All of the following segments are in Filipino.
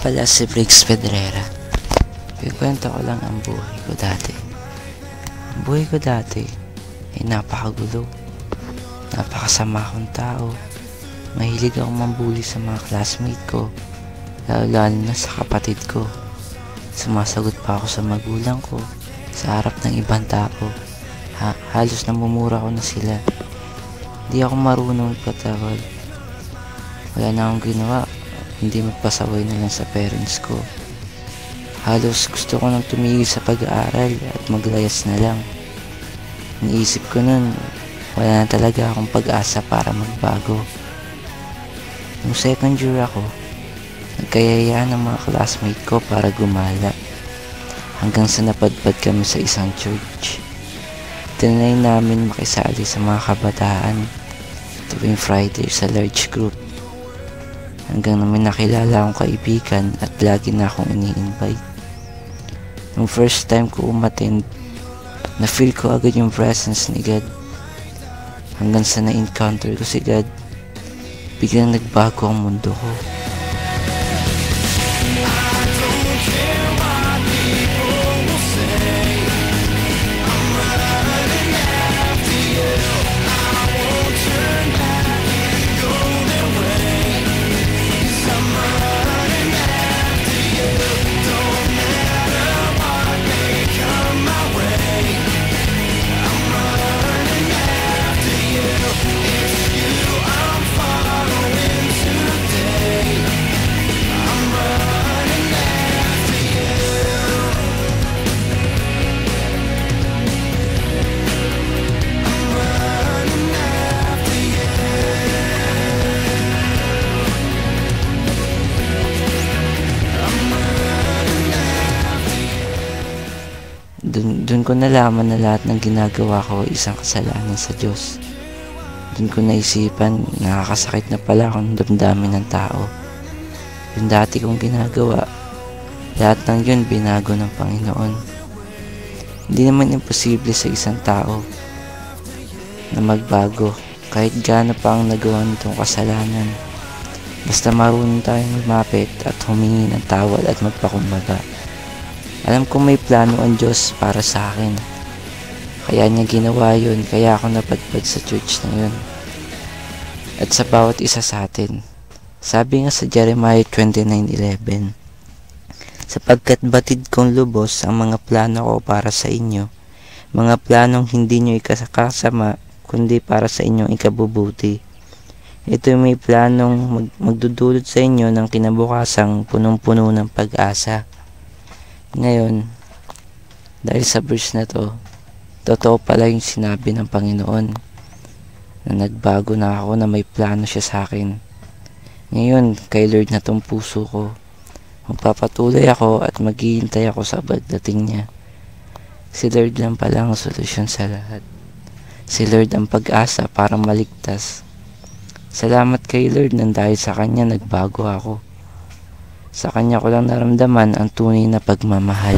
pala si Briggs Pedrera. Ikwento ko lang ang buhay ko dati. Ang buhay ko dati ay napakagulo. Napakasama akong tao. Mahilig akong mambuli sa mga classmate ko, lalo na sa kapatid ko. Sumasagot pa ako sa magulang ko sa harap ng ibang tao. Halos namumura ko na sila. Hindi ako marunong magpatawad. Wala na akong ginawa, hindi magpasaway na lang sa parents ko. Halos gusto ko nang tumigil sa pag-aaral at maglayas na lang. Iniisip ko nun, wala na talaga akong pag-asa para magbago. Nung second year ako, nagkayayaan ng mga classmate ko para gumala. Hanggang sa napadpad kami sa isang church. Tinanay namin makisali sa mga kabataan tuwing Friday sa large group. Hanggang namin nakilala akong kaibigan at lagi na akong ini-invite. Nung first time ko umattend, na-feel ko agad yung presence ni God. Hanggang sa na-encounter ko si God, biglang nagbago ang mundo ko. Doon ko nalaman na lahat ng ginagawa ko ay isang kasalanan sa Diyos. Doon ko naisipan, nakakasakit na pala akong damdamin ng tao. Yung dati kong ginagawa, lahat ng yun binago ng Panginoon. Hindi naman imposible sa isang tao na magbago kahit gaano pa ang nagawa nitong kasalanan. Basta marunong tayong lumapit at humingi ng tawad at magpakumbaba. Alam kong may plano ang Diyos para sa akin. Kaya niya ginawa yun, kaya ako napadpad sa church na yun. At sa bawat isa sa atin. Sabi nga sa Jeremiah 29:11, sapagkat batid kong lubos ang mga plano ko para sa inyo, mga planong hindi nyo ikasakasama, kundi para sa inyong ikabubuti. Ito may planong magdudulot sa inyo ng kinabukasang punong-puno ng pag-asa. Ngayon, dahil sa verse na to, totoo pala yung sinabi ng Panginoon na nagbago na ako, na may plano siya sa akin. Ngayon, kay Lord na tong puso ko. Magpapatuloy ako at maghihintay ako sa pagdating niya. Si Lord lang pala ang solusyon sa lahat. Si Lord ang pag-asa para maligtas. Salamat kay Lord nang dahil sa Kanya nagbago ako. Sa Kanya ko lang naramdaman ang tunay na pagmamahal.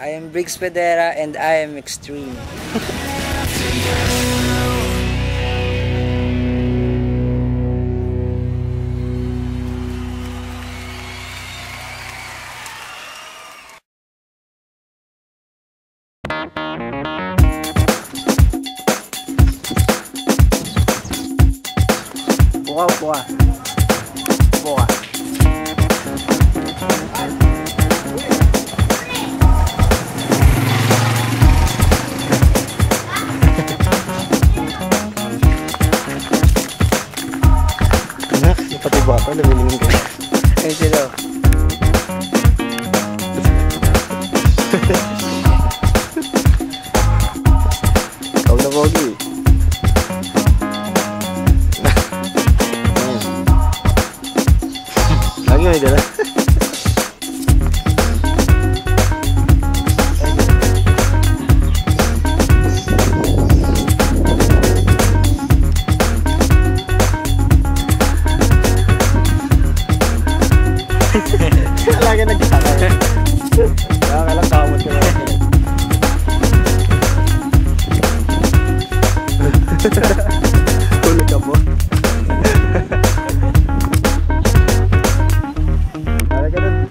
I am Briggs Pedrera and I am extreme. Buka. Pati bata, namimingin ka. Ayun sila. Pogi. Lagi may dala. Lagi nagkakala. Kaya lang kamot ko na. Huli ka mo. Para ganun.